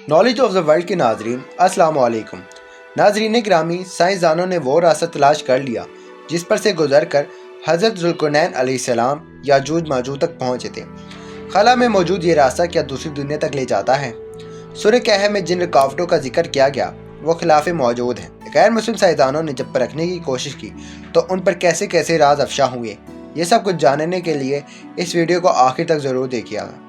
Knowledge of the world के नाजरीन अस्सलाम वालेकुम। नाजरीन ग्रामी, साइंसदानों ने वो रास्ता तलाश कर लिया जिस पर से गुजर कर हज़रत ज़ुल्करनैन अलैहिस्सलाम याजूज माजूज तक पहुँचे थे। खला में मौजूद ये रास्ता क्या दूसरी दुनिया तक ले जाता है? सूरह कहफ में जिन रुकावटों का जिक्र किया गया वो खिलाफ मौजूद हैं। गैर मुस्लिम साइंसदानों ने जब परखने की कोशिश की तो उन पर कैसे कैसे राज अफशा हुए, ये सब कुछ जानने के लिए इस वीडियो को आखिर तक ज़रूर देखिएगा।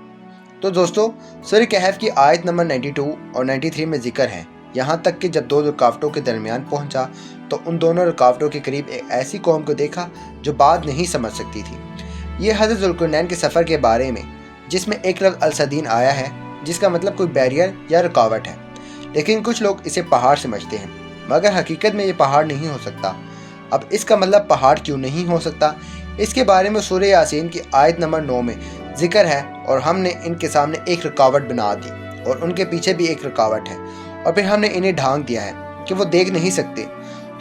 तो दोस्तों, सूरह कहफ की आयत नंबर 92 और 93 में जिक्र है, यहाँ तक कि जब दो रुकावटों के दरमियान पहुँचा तो उन दोनों रुकावटों के करीब एक ऐसी कौम को देखा जो बात नहीं समझ सकती थी। ये हज़रत ज़ुल्करनैन के सफ़र के बारे में, जिसमें एक लफ्ज़ अलसदीन आया है जिसका मतलब कोई बैरियर या रुकावट है, लेकिन कुछ लोग इसे पहाड़ समझते हैं, मगर हकीकत में ये पहाड़ नहीं हो सकता। अब इसका मतलब पहाड़ क्यों नहीं हो सकता, इसके बारे में सूरह यासीन की आयत नंबर 9 में जिक्र है। और हमने इनके सामने एक रुकावट बना दी और उनके पीछे भी एक रुकावट है, और फिर हमने इन्हें ढांक दिया है कि वो देख नहीं सकते।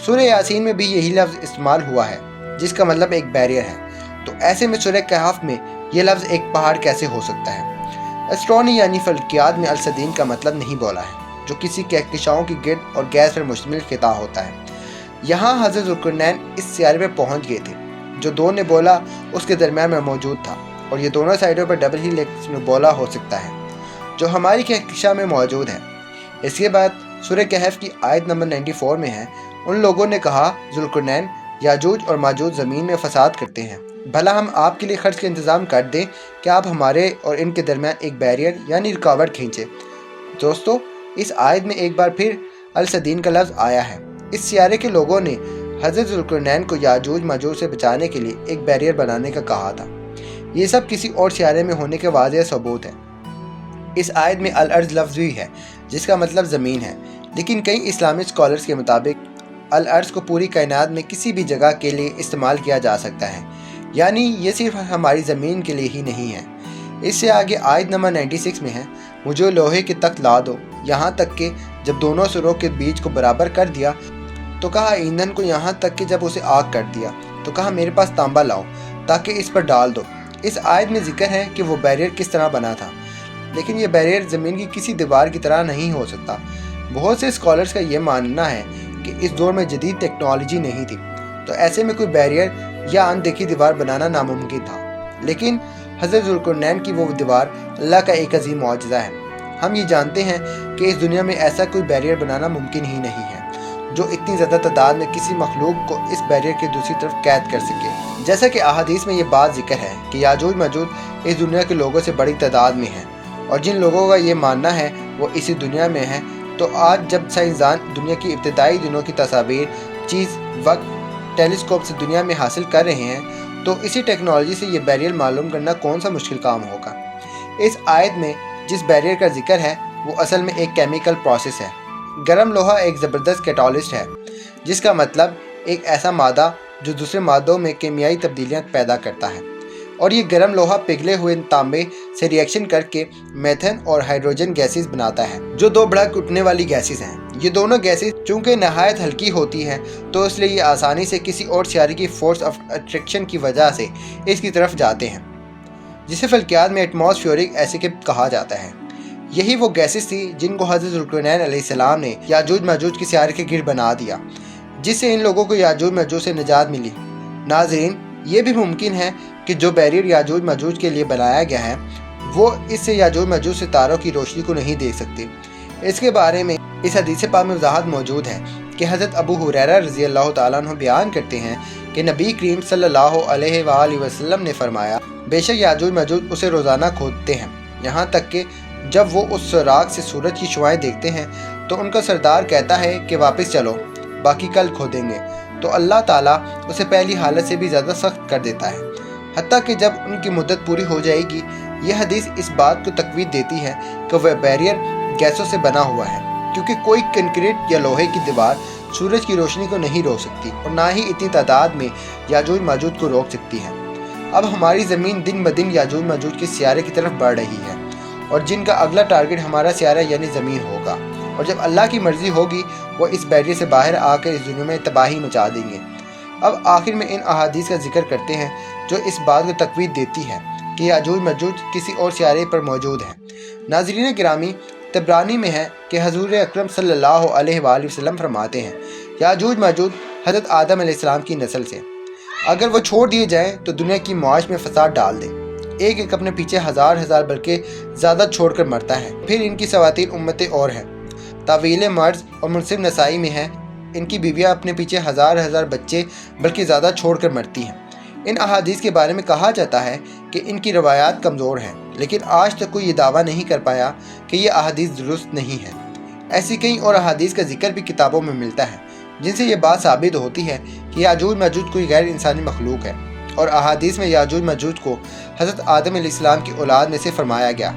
सूरह यासीन में भी यही लफ्ज़ इस्तेमाल हुआ है जिसका मतलब एक बैरियर है। तो ऐसे में सूरह कहफ में ये लफ्ज़ एक पहाड़ कैसे हो सकता है? एस्ट्रोनॉमी यानी फल्कियात में अलसदीन का मतलब नहीं बोला है, जो किसी कहकशाओं की गिर्द और गैस पर मुश्तमिल खिताब होता है। यहाँ हज़रत ज़ुल्करनैन इस सियारे पर पहुँच गए थे जो दो ने बोला उसके दरमियान में मौजूद था, और ये दोनों साइडों पर डबल ही लेक्स में बोला हो सकता है जो हमारी कहकशा में मौजूद है। इसके बाद सूरह कहफ की आयत नंबर 94 में है, उन लोगों ने कहा, ज़ुल्करनैन याजूज और माजूज ज़मीन में फसाद करते हैं, भला हम आपके लिए खर्च का इंतज़ाम कर दें कि आप हमारे और इनके दरमियान एक बैरियर यानी रुकावट खींचें। दोस्तों, इस आयत में एक बार फिर अलसदीन का लफ्ज़ आया है। इस सियारे के लोगों ने हज़रत ज़ुल्करनैन को याजूज माजूज से बचाने के लिए एक बैरियर बनाने का कहा था। ये सब किसी और सियारे में होने के वाज़ेह सबूत है। इस आयत में अल-अर्ज़ लफ्ज़ भी है जिसका मतलब ज़मीन है, लेकिन कई इस्लामिक स्कॉलर्स के मुताबिक अल-अर्ज़ को पूरी कायनात में किसी भी जगह के लिए इस्तेमाल किया जा सकता है, यानी ये सिर्फ हमारी ज़मीन के लिए ही नहीं है। इससे आगे आयत नंबर 96 में है, मुझे लोहे के तख्त ला दो, यहाँ तक कि जब दोनों सिरों के बीच को बराबर कर दिया तो कहा ईंधन को, यहाँ तक कि जब उसे आग कर दिया तो कहा मेरे पास तांबा लाओ ताकि इस पर डाल दो। इस आयत में जिक्र है कि वो बैरियर किस तरह बना था, लेकिन ये बैरियर ज़मीन की किसी दीवार की तरह नहीं हो सकता। बहुत से स्कॉलर्स का ये मानना है कि इस दौर में जदीद टेक्नोलॉजी नहीं थी, तो ऐसे में कोई बैरियर या अनदेखी दीवार बनाना नामुमकिन था। लेकिन हज़रत ज़ुल्करनैन की वो दीवार अल्लाह का एक अजीम मौजज़ा है। हम ये जानते हैं कि इस दुनिया में ऐसा कोई बैरियर बनाना मुमकिन ही नहीं है जो इतनी ज़्यादा तादाद में किसी मखलूक को इस बैरियर की दूसरी तरफ कैद कर सके। जैसा कि अहादीस में ये बात जिक्र है कि याजूज माजूज इस दुनिया के लोगों से बड़ी तादाद में हैं, और जिन लोगों का ये मानना है वो इसी दुनिया में है। तो आज जब साइंसदान दुनिया की इब्तिदाई दिनों की तस्वीर, चीज़, वक्त, टेलीस्कोप से दुनिया में हासिल कर रहे हैं, तो इसी टेक्नोलॉजी से ये बैरियर मालूम करना कौन सा मुश्किल काम होगा। इस आयत में जिस बैरियर का जिक्र है वो असल में एक केमिकल प्रोसेस है। गर्म लोहा एक ज़बरदस्त कैटालिस्ट है, जिसका मतलब एक ऐसा मादा जो दूसरे मादों में केमियाई तब्दीलियाँ पैदा करता है, और ये गर्म लोहा पिघले हुए तांबे से रिएक्शन करके मेथेन और हाइड्रोजन गैसेस बनाता है, जो दो भड़क उठने वाली गैसेस हैं। ये दोनों गैसेस चूँकि नहायत हल्की होती हैं, तो इसलिए ये आसानी से किसी और सियारे की फोर्स ऑफ अट्रैक्शन की वजह से इसकी तरफ जाते हैं, जिसे फल्कियात में एटमॉस्फेरिक एसिड कहा जाता है। यही वो गैसेस थी जिनको हज़रत ज़ुल्करनैन अलैहिस्सलाम ने याजूज माजूज के सियारे के गिर बना दिया, जिससे इन लोगों को याजूज माजूज से निजात मिली। नाज़रीन, ये भी मुमकिन है कि जो बैरियर याजूज माजूज के लिए बनाया गया है वो इससे याजूज माजूज से तारों की रोशनी को नहीं देख सकते। इसके बारे में इस हदीस पाक में वजाहत मौजूद है कि हज़रत अबू हुरैरा रज़ी अल्लाह तआला अन्हु बयान करते हैं कि नबी करीम सल्लल्लाहु अलैहि वसल्लम ने फरमाया, बेशक याजूज माजूज उसे रोज़ाना खोदते हैं, यहाँ तक कि जब वो उस सुराग से सूरज की शुआएं देखते हैं तो उनका सरदार कहता है कि वापस चलो, बाकी कल खोदेंगे, तो अल्लाह ताला उसे पहली हालत से भी ज़्यादा सख्त कर देता है, हत्ता कि जब उनकी मुद्दत पूरी हो जाएगी। यह हदीस इस बात को तकवीद देती है कि वह बैरियर गैसों से बना हुआ है, क्योंकि कोई कंक्रीट या लोहे की दीवार सूरज की रोशनी को नहीं रोक सकती और ना ही इतनी तादाद में याजूज माजूज को रोक सकती है। अब हमारी ज़मीन दिन ब दिन याजूज माजूज के सियारे की तरफ बढ़ रही है, और जिनका अगला टारगेट हमारा सियारा यानी ज़मीन होगा, और जब अल्लाह की मर्ज़ी होगी वो इस बैरियर से बाहर आकर इस दुनिया में तबाही मचा देंगे। अब आखिर में इन अहादीस का जिक्र करते हैं जो इस बात को तकवीद देती है कि याजूज माजूज किसी और सियारे पर मौजूद हैं। नाज़रीन गिरामी, तबरानी में है कि हजूर अकरम सल्लल्लाहु अलैहि वसल्लम फरमाते हैं, याजूज माजूज हज़रत आदम अलैहिस्सलाम की नस्ल से, अगर वो छोड़ दिए जाएँ तो दुनिया की मौज में फसाद डाल दें। एक एक अपने पीछे हज़ार हज़ार बल्कि ज़्यादा छोड़कर मरता है। फिर इनकी सवातीन उम्मतें और हैं। तावील मर्ज और मुनसिब नसाई में है, इनकी बीवियाँ अपने पीछे हज़ार हज़ार बच्चे बल्कि ज़्यादा छोड़कर मरती हैं। इन अहादीस के बारे में कहा जाता है कि इनकी रवायात कमज़ोर हैं, लेकिन आज तक कोई ये दावा नहीं कर पाया कि ये अहादीस दुरुस्त नहीं है। ऐसी कई और अहादीस का जिक्र भी किताबों में मिलता है जिनसे ये बात साबित होती है कि याजूज माजूज कोई गैर इंसानी मखलूक है, और अहादीस में याजूज माजूज को हज़रत आदम अलैहिस्सलाम की औलाद में से फरमाया गया।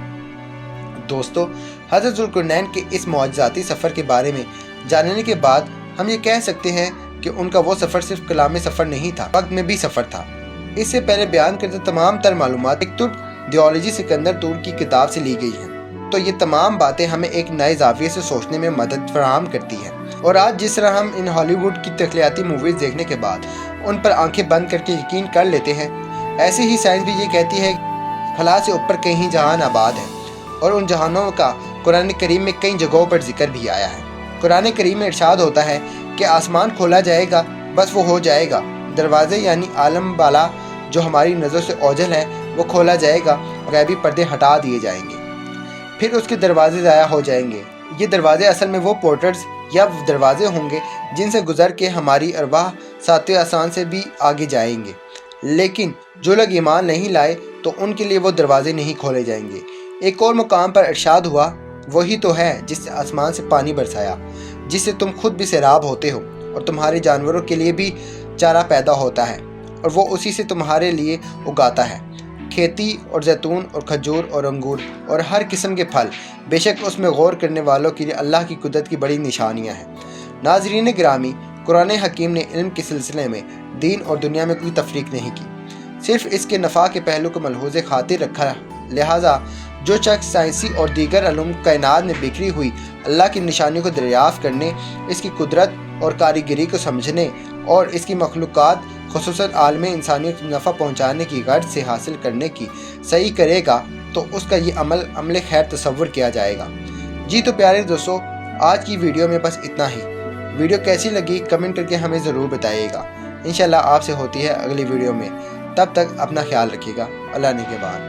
दोस्तों, हज़रत ज़ुल्क़रनैन के इस मौजज़ाती सफ़र के बारे में जानने के बाद हम ये कह सकते हैं कि उनका वो सफ़र सिर्फ कलाम सफ़र नहीं था, वक्त में भी सफ़र था। इससे पहले बयान करते तमाम तर मालूमात एक तुर्क थियोलॉजी सिकंदर तुर्क की किताब से ली गई हैं, तो ये तमाम बातें हमें एक नए ज़ाविये से सोचने में मदद फराहम करती हैं। और आज जिस तरह हम इन हॉलीवुड की तख्लीयाती मूवीज़ देखने के बाद उन पर आंखें बंद करके यकीन कर लेते हैं, ऐसे ही साइंस भी ये कहती है फला से ऊपर कहीं जहान आबाद है, और उन जहानों का कुरान करीम में कई जगहों पर जिक्र भी आया है। कुरान करीम में इरशाद होता है कि आसमान खोला जाएगा, बस वो हो जाएगा। दरवाजे यानी आलम बाला जो हमारी नज़र से ओझल है वो खोला जाएगा, गैबी पर्दे हटा दिए जाएंगे, फिर उसके दरवाजे ज़ाया हो जाएंगे। ये दरवाजे असल में वो पोर्टल्स या दरवाजे होंगे जिनसे गुजर के हमारी अरवाह सातवें आसमान से भी आगे जाएंगे। लेकिन जो लोग ईमान नहीं लाए तो उनके लिए वो दरवाजे नहीं खोले जाएंगे। एक और मुकाम पर इरशाद हुआ, वही तो है जिससे आसमान से पानी बरसाया, जिससे तुम खुद भी सैराब होते हो और तुम्हारे जानवरों के लिए भी चारा पैदा होता है, और वो उसी से तुम्हारे लिए उगाता है खेती और जैतून और खजूर और अंगूर और हर किस्म के फल। बेशक उसमें गौर करने वालों के लिए अल्लाह की कुदरत की बड़ी निशानियाँ हैं। नाज़रीन गिरामी, कुरान हकीम ने इल्म के सिलसिले में दीन और दुनिया में कोई तफरीक नहीं की, सिर्फ इसके नफ़ा के पहलू को मलहूज़ खातिर रखा। लिहाजा जो शख्स साइंसी और दीगर अलूम कायनात में बिखरी हुई अल्लाह की निशानियों को दरियाफ़्त करने, इसकी कुदरत और कारीगरी को समझने और इसकी मखलूक़ात ख़ुसूसन आलम इंसानियत को नफ़ा पहुँचाने की गर्ज से हासिल करने की सही करेगा तो उसका ये अमल खैर तसव्वुर किया जाएगा। जी तो प्यारे दोस्तों, आज की वीडियो में बस इतना ही। वीडियो कैसी लगी कमेंट करके हमें ज़रूर बताइएगा। इंशाल्लाह आपसे होती है अगली वीडियो में। तब तक अपना ख्याल रखिएगा। अल्लाह ने के बाद।